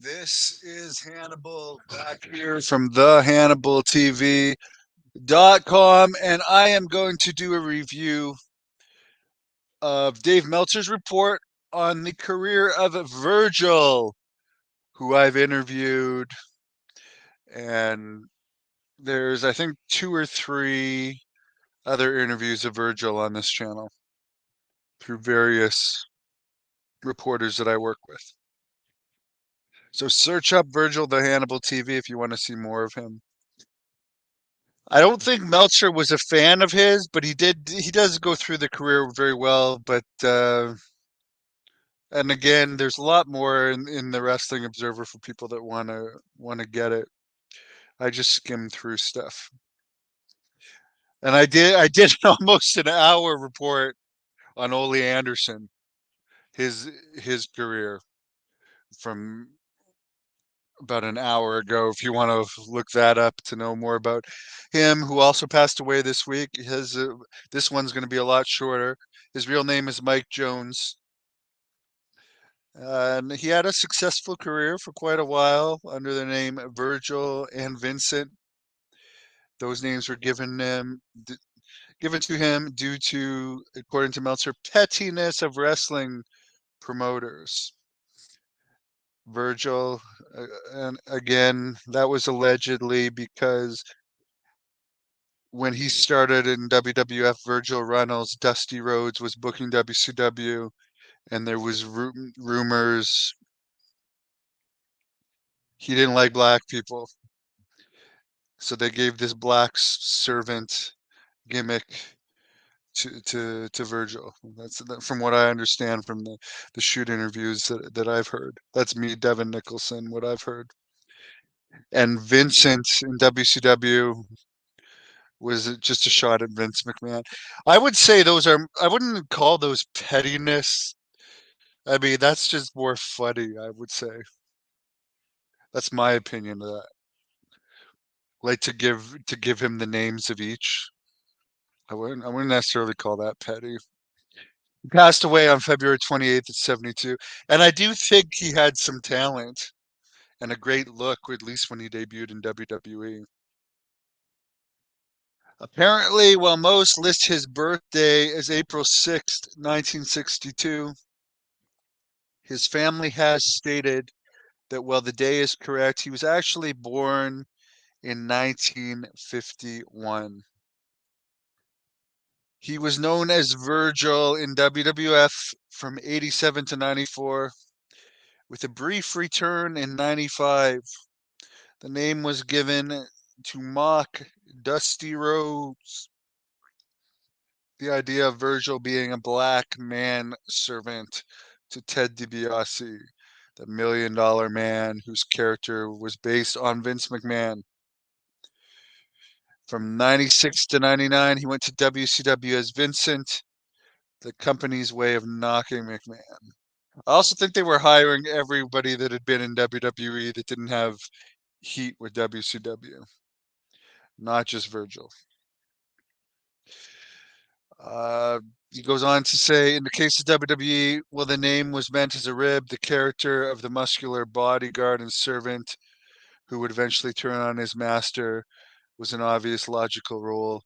This is Hannibal back here from the Hannibal TV.com, and I am going to do a review of Dave Meltzer's report on the career of Virgil, who I've interviewed. And there's, I think, two or three other interviews of Virgil on this channel through various reporters that I work with. So search up Virgil the Hannibal TV if you want to see more of him. I don't think Meltzer was a fan of his, but he does go through the career very well. But and again, there's a lot more in the Wrestling Observer for people that wanna get it. I just skimmed through stuff, and I did almost an hour report on Ole Anderson, his his career from about an hour ago. If you want to look that up to know more about him, who also passed away this week. This one's going to be a lot shorter. His real name is Mike Jones. And he had a successful career for quite a while under the name Virgil and Vincent. Those names were given to him due to, according to Meltzer, pettiness of wrestling promoters. Virgil, and again, that was allegedly because when he started in WWF, Virgil Runnels, Dusty Rhodes was booking WCW, and there was rumors he didn't like black people, so they gave this black servant gimmick to Virgil. From what I understand from the shoot interviews that I've heard. That's me, Devin Nicholson, what I've heard. And Vincent in WCW was just a shot at Vince McMahon. I would say I wouldn't call those pettiness. I mean, that's just more funny, I would say. That's my opinion of that. Like to give him the names of each. I wouldn't necessarily call that petty. He passed away on February 28th at 72. And I do think he had some talent and a great look, at least when he debuted in WWE. Apparently, while most list his birthday as April 6th, 1962, his family has stated that while the day is correct, he was actually born in 1951. He was known as Virgil in WWF from 87 to 94, with a brief return in 95. The name was given to mock Dusty Rhodes. The idea of Virgil being a black man servant to Ted DiBiase, the $1 million man whose character was based on Vince McMahon. From 96 to 99, he went to WCW as Vincent, the company's way of knocking McMahon. I also think they were hiring everybody that had been in WWE that didn't have heat with WCW, not just Virgil. He goes on to say, in the case of WWE, well, the name was meant as a rib, the character of the muscular bodyguard and servant who would eventually turn on his master was an obvious logical role.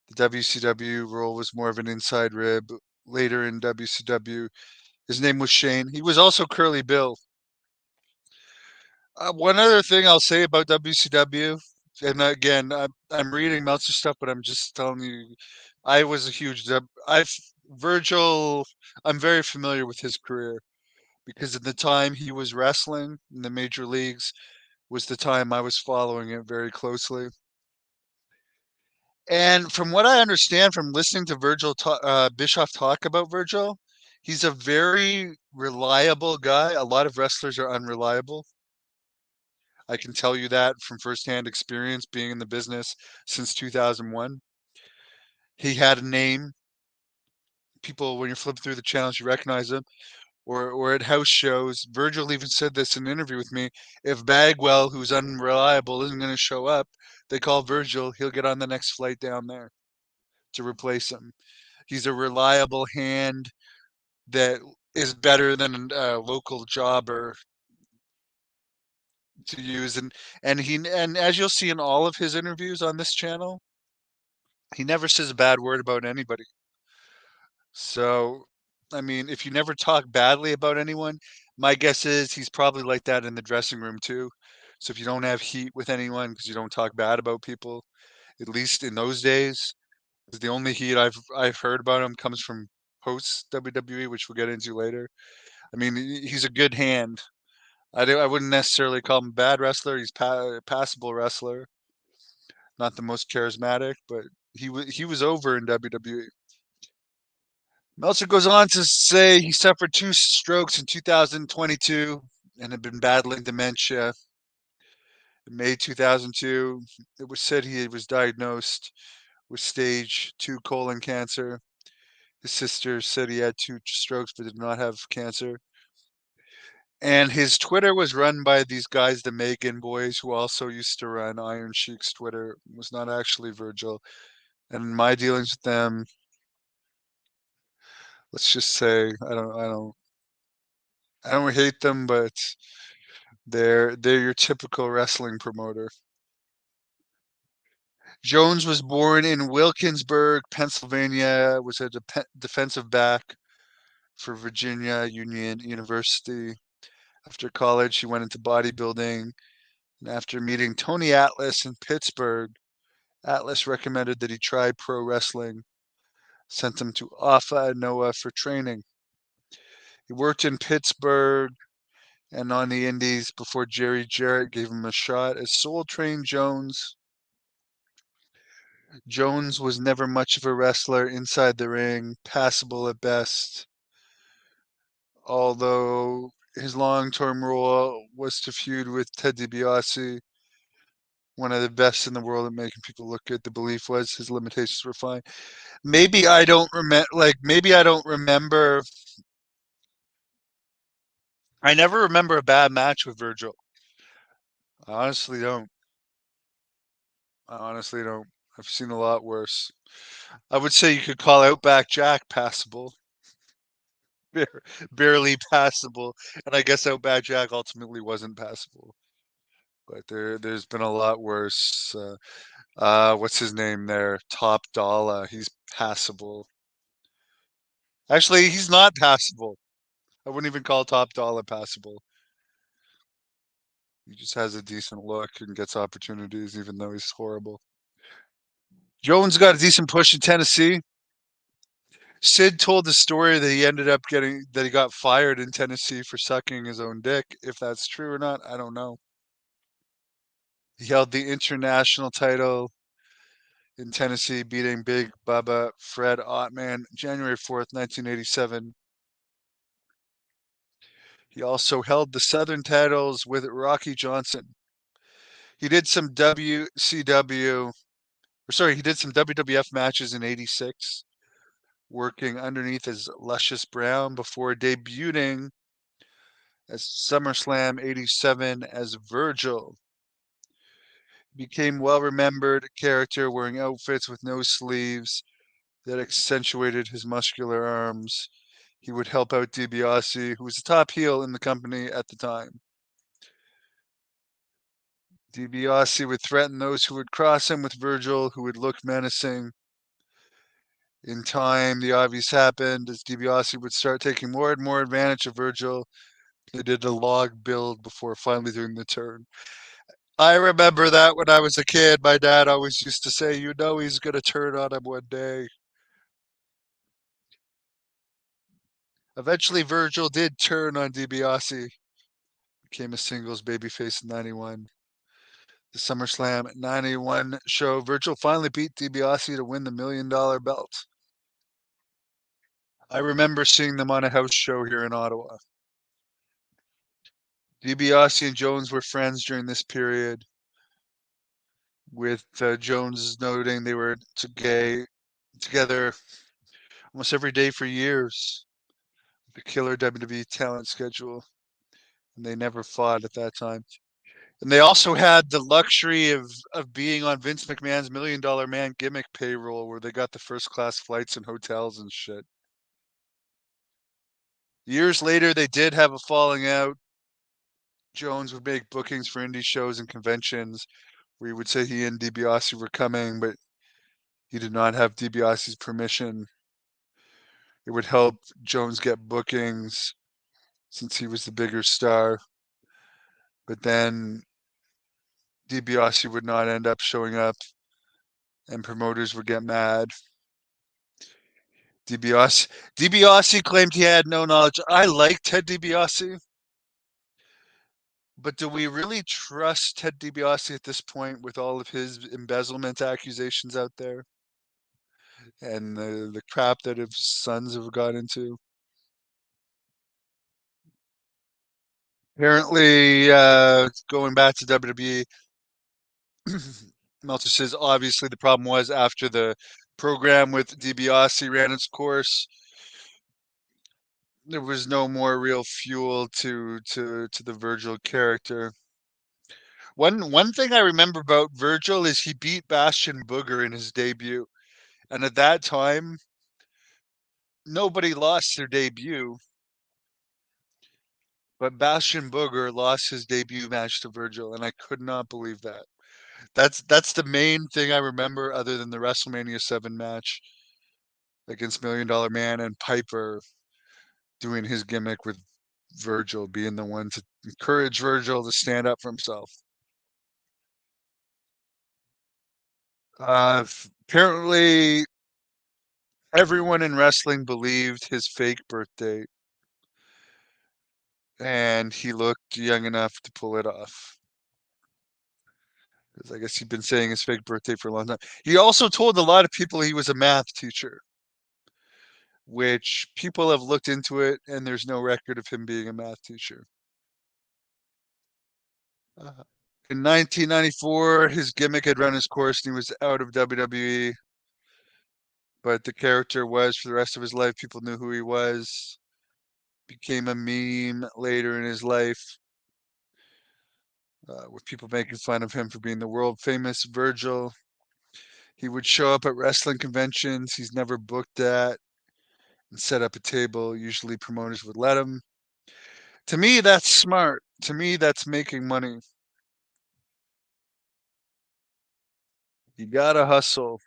The WCW role was more of an inside rib. Later in WCW, his name was Shane. He was also Curly Bill. One other thing I'll say about WCW, and again, I'm reading Meltzer stuff, but I'm just telling you, I was a huge I've Virgil. I'm very familiar with his career because at the time he was wrestling in the major leagues was the time I was following it very closely. And from what I understand from listening to Bischoff talk about Virgil, he's a very reliable guy. A lot of wrestlers are unreliable. I can tell you that from firsthand experience being in the business since 2001. He had a name. People, when you're flipping through the channels, you recognize him. Or at house shows, Virgil even said this in an interview with me. If Bagwell, who's unreliable, isn't going to show up, they call Virgil. He'll get on the next flight down there to replace him. He's a reliable hand that is better than a local jobber to use, and as you'll see in all of his interviews on this channel, he never says a bad word about anybody. So, I mean, if you never talk badly about anyone, my guess is he's probably like that in the dressing room too. So if you don't have heat with anyone because you don't talk bad about people, at least in those days, 'cause the only heat I've heard about him comes from post WWE, which we'll get into later. I mean, he's a good hand. I wouldn't necessarily call him a bad wrestler. He's passable wrestler, not the most charismatic, but he was over in WWE. Meltzer goes on to say he suffered 2 strokes in 2022 and had been battling dementia. In May 2002, it was said he was diagnosed with stage 2 colon cancer. His sister said he had 2 strokes but did not have cancer. And his Twitter was run by these guys, the Megan boys, who also used to run Iron Sheik's Twitter. It was not actually Virgil. And my dealings with them, let's just say, I don't hate them, but they're your typical wrestling promoter. Jones was born in Wilkinsburg, Pennsylvania, was a defensive back for Virginia Union University. After college, he went into bodybuilding, and after meeting Tony Atlas in Pittsburgh, Atlas recommended that he try pro wrestling, sent him to Alpha and Noah for training. He worked in Pittsburgh and on the Indies before Jerry Jarrett gave him a shot as Soul Train Jones. Jones was never much of a wrestler inside the ring, passable at best, although his long-term role was to feud with Ted DiBiase, one of the best in the world at making people look good. The belief was his limitations were fine. Maybe I don't remember. Maybe I don't remember. I never remember a bad match with Virgil. I honestly don't. I honestly don't. I've seen a lot worse. I would say you could call Outback Jack passable, barely passable, and I guess Outback Jack ultimately wasn't passable. But there's been a lot worse. What's his name there? Top Dollar. He's passable. Actually, he's not passable. I wouldn't even call Top Dollar passable. He just has a decent look and gets opportunities, even though he's horrible. Jones got a decent push in Tennessee. Sid told the story that he ended up that he got fired in Tennessee for sucking his own dick. If that's true or not, I don't know. He held the international title in Tennessee, beating Big Bubba Fred Ottman January 4th, 1987. He also held the Southern titles with Rocky Johnson. He did some he did some WWF matches in '86, working underneath as Luscious Brown before debuting at SummerSlam '87 as Virgil. He became well-remembered character wearing outfits with no sleeves that accentuated his muscular arms. He would help out DiBiase, who was the top heel in the company at the time. DiBiase would threaten those who would cross him with Virgil, who would look menacing. In time, the obvious happened as DiBiase would start taking more and more advantage of Virgil. They did a log build before finally doing the turn. I remember that when I was a kid. My dad always used to say, you know, he's going to turn on him one day. Eventually, Virgil did turn on DiBiase, became a singles babyface in '91. The SummerSlam '91 show, Virgil finally beat DiBiase to win the $1 million belt. I remember seeing them on a house show here in Ottawa. DiBiase and Jones were friends during this period, with Jones noting they were together almost every day for years. The killer WWE talent schedule, and they never fought at that time. And they also had the luxury of being on Vince McMahon's $1 Million Man Gimmick payroll, where they got the first class flights and hotels and shit. Years later, they did have a falling out. Jones would make bookings for indie shows and conventions where he would say he and DiBiase were coming, but he did not have DiBiase's permission. It would help Jones get bookings since he was the bigger star. But then DiBiase would not end up showing up and promoters would get mad. DiBiase claimed he had no knowledge. I like Ted DiBiase, but do we really trust Ted DiBiase at this point with all of his embezzlement accusations out there and the crap that his sons have got into? Apparently, going back to WWE, Meltzer says obviously the problem was after the program with DiBiase ran its course, there was no more real fuel to the Virgil character. One thing I remember about Virgil is he beat Bastion Booger in his debut, and at that time, nobody lost their debut, but Bastion Booger lost his debut match to Virgil, and I could not believe that. That's the main thing I remember, other than the WrestleMania 7 match against Million Dollar Man and Piper doing his gimmick with Virgil, being the one to encourage Virgil to stand up for himself. Apparently, everyone in wrestling believed his fake birthday, and he looked young enough to pull it off. Because I guess he'd been saying his fake birthday for a long time. He also told a lot of people he was a math teacher, which people have looked into it, and there's no record of him being a math teacher. In 1994, his gimmick had run his course and he was out of WWE, but the character was for the rest of his life. People knew who he was. Became a meme later in his life, with people making fun of him for being the world famous Virgil. He would show up at wrestling conventions he's never booked at and set up a table. Usually promoters would let him. To me, that's smart. To me, that's making money. You gotta hustle.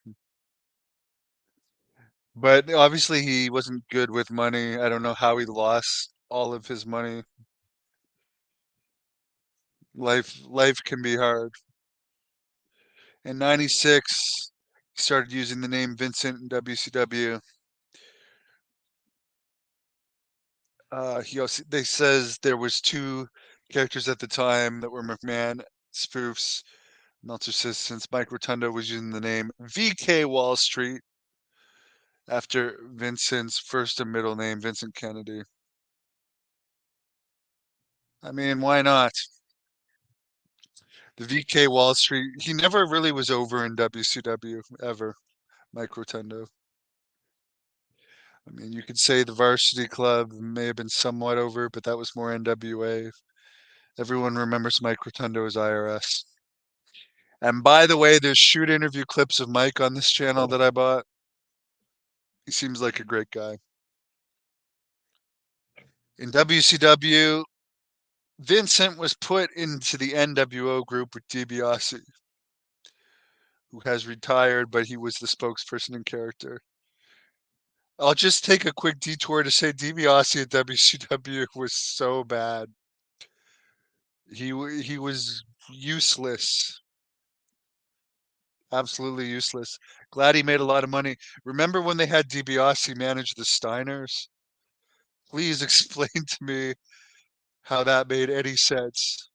But obviously he wasn't good with money. I don't know how he lost all of his money. Life can be hard. In 96, he started using the name Vincent in WCW. They says there was two characters at the time that were McMahon spoofs. Meltzer says since Mike Rotundo was using the name VK Wall Street after Vincent's first and middle name, Vincent Kennedy. I mean, why not? The VK Wall Street. He never really was over in WCW ever, Mike Rotundo. I mean, you could say the Varsity Club may have been somewhat over, but that was more NWA. Everyone remembers Mike Rotundo as IRS. And by the way, there's shoot interview clips of Mike on this channel that I bought. He seems like a great guy. In WCW, Vincent was put into the NWO group with DiBiase, who has retired, but he was the spokesperson in character. I'll just take a quick detour to say DiBiase at WCW was so bad. He was useless, absolutely useless. Glad he made a lot of money. Remember when they had DiBiase manage the Steiners? Please explain to me how that made any sense.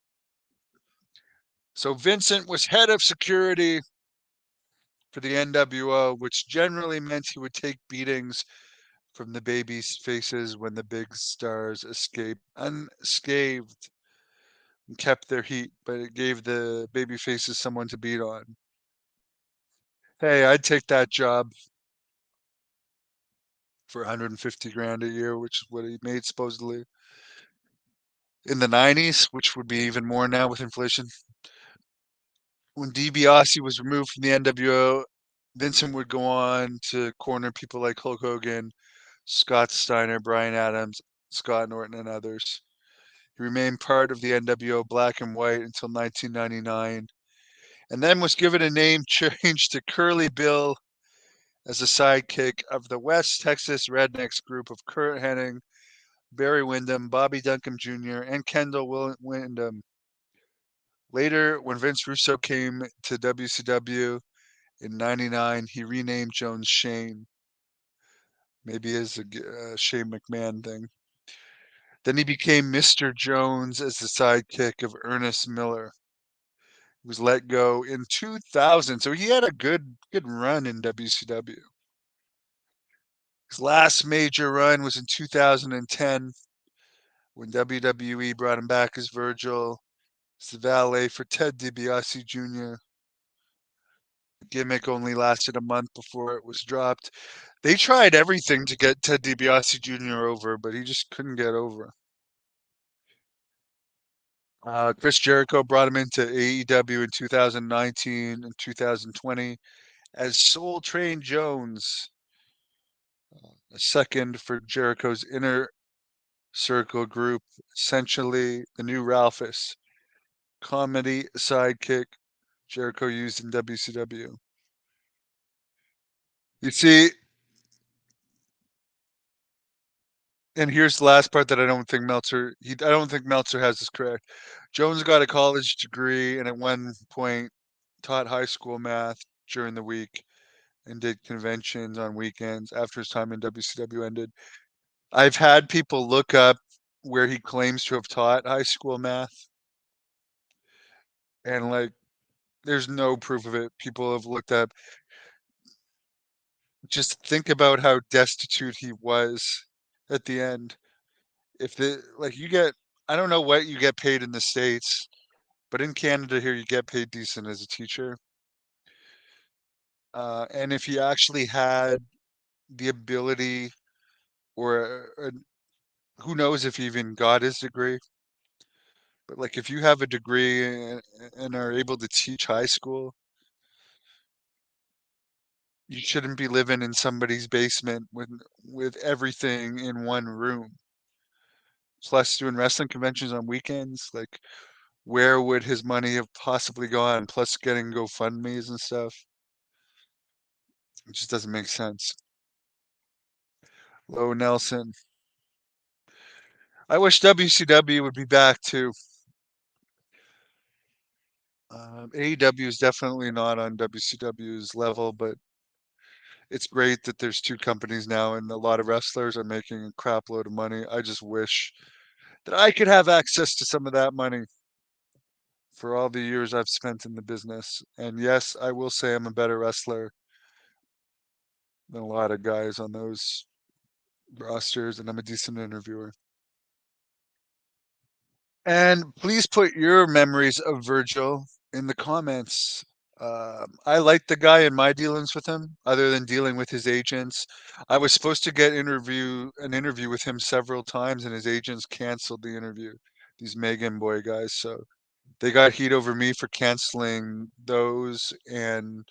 So Vincent was head of security for the NWO, which generally meant he would take beatings from the baby's faces when the big stars escaped unscathed and kept their heat, but it gave the baby faces someone to beat on. Hey, I'd take that job for 150 grand a year, which is what he made supposedly in the 90s, which would be even more now with inflation. When DiBiase was removed from the NWO, Vincent would go on to corner people like Hulk Hogan, Scott Steiner, Brian Adams, Scott Norton, and others. He remained part of the NWO Black and White until 1999, and then was given a name change to Curly Bill as a sidekick of the West Texas Rednecks group of Kurt Hennig, Barry Windham, Bobby Duncombe Jr., and Kendall Windham. Later, when Vince Russo came to WCW in '99, he renamed Jones Shane, maybe as a Shane McMahon thing. Then he became Mr. Jones as the sidekick of Ernest Miller. He was let go in 2000, so he had a good run in WCW. His last major run was in 2010 when WWE brought him back as Virgil, as the valet for Ted DiBiase Jr. The gimmick only lasted a month before it was dropped. They tried everything to get Ted DiBiase Jr. over, but he just couldn't get over. Chris Jericho brought him into AEW in 2019 and 2020 as Soul Train Jones, a second for Jericho's inner circle group, essentially the new Ralphus, comedy sidekick Jericho used in WCW. You see, and here's the last part that I don't think Meltzer has this correct. Jones got a college degree and at one point taught high school math during the week and did conventions on weekends after his time in WCW ended. I've had people look up where he claims to have taught high school math, and like there's no proof of it. People have looked up. Just think about how destitute he was at the end. If the like you get, I don't know what you get paid in the States, but in Canada here you get paid decent as a teacher. And if he actually had the ability, or who knows if he even got his degree, but like if you have a degree and are able to teach high school, you shouldn't be living in somebody's basement with everything in one room. Plus doing wrestling conventions on weekends, like where would his money have possibly gone? Plus getting GoFundMe's and stuff. It just doesn't make sense. Low Nelson. I wish WCW would be back too. AEW is definitely not on WCW's level, but it's great that there's two companies now and a lot of wrestlers are making a crap load of money. I just wish that I could have access to some of that money for all the years I've spent in the business. And yes, I will say I'm a better wrestler than a lot of guys on those rosters, and I'm a decent interviewer. And please put your memories of Virgil in the comments. I like the guy in my dealings with him, other than dealing with his agents. I was supposed to get an interview with him several times, and his agents canceled the interview. These Megan Boy guys, so they got heat over me for canceling those and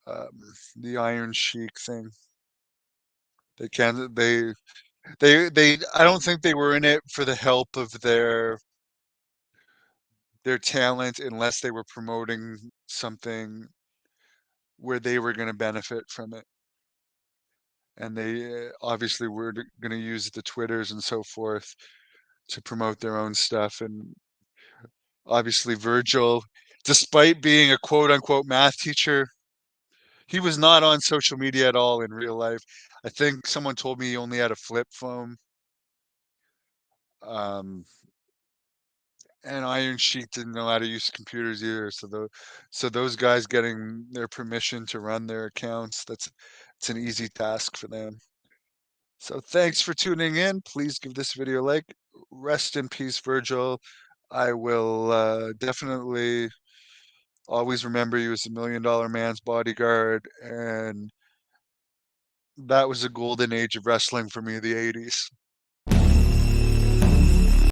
um, the Iron Sheik thing. They can they I don't think they were in it for the help of their talent unless they were promoting something where they were going to benefit from it. And they obviously were going to use the Twitters and so forth to promote their own stuff. And obviously, Virgil, despite being a quote unquote math teacher, he was not on social media at all in real life. I think someone told me he only had a flip phone. Um, and Iron Sheik didn't know how to use computers either. So those guys getting their permission to run their accounts, it's an easy task for them. So thanks for tuning in. Please give this video a like. Rest in peace, Virgil. I will definitely always remember you as $1 million man's bodyguard, and that was a golden age of wrestling for me, the '80s.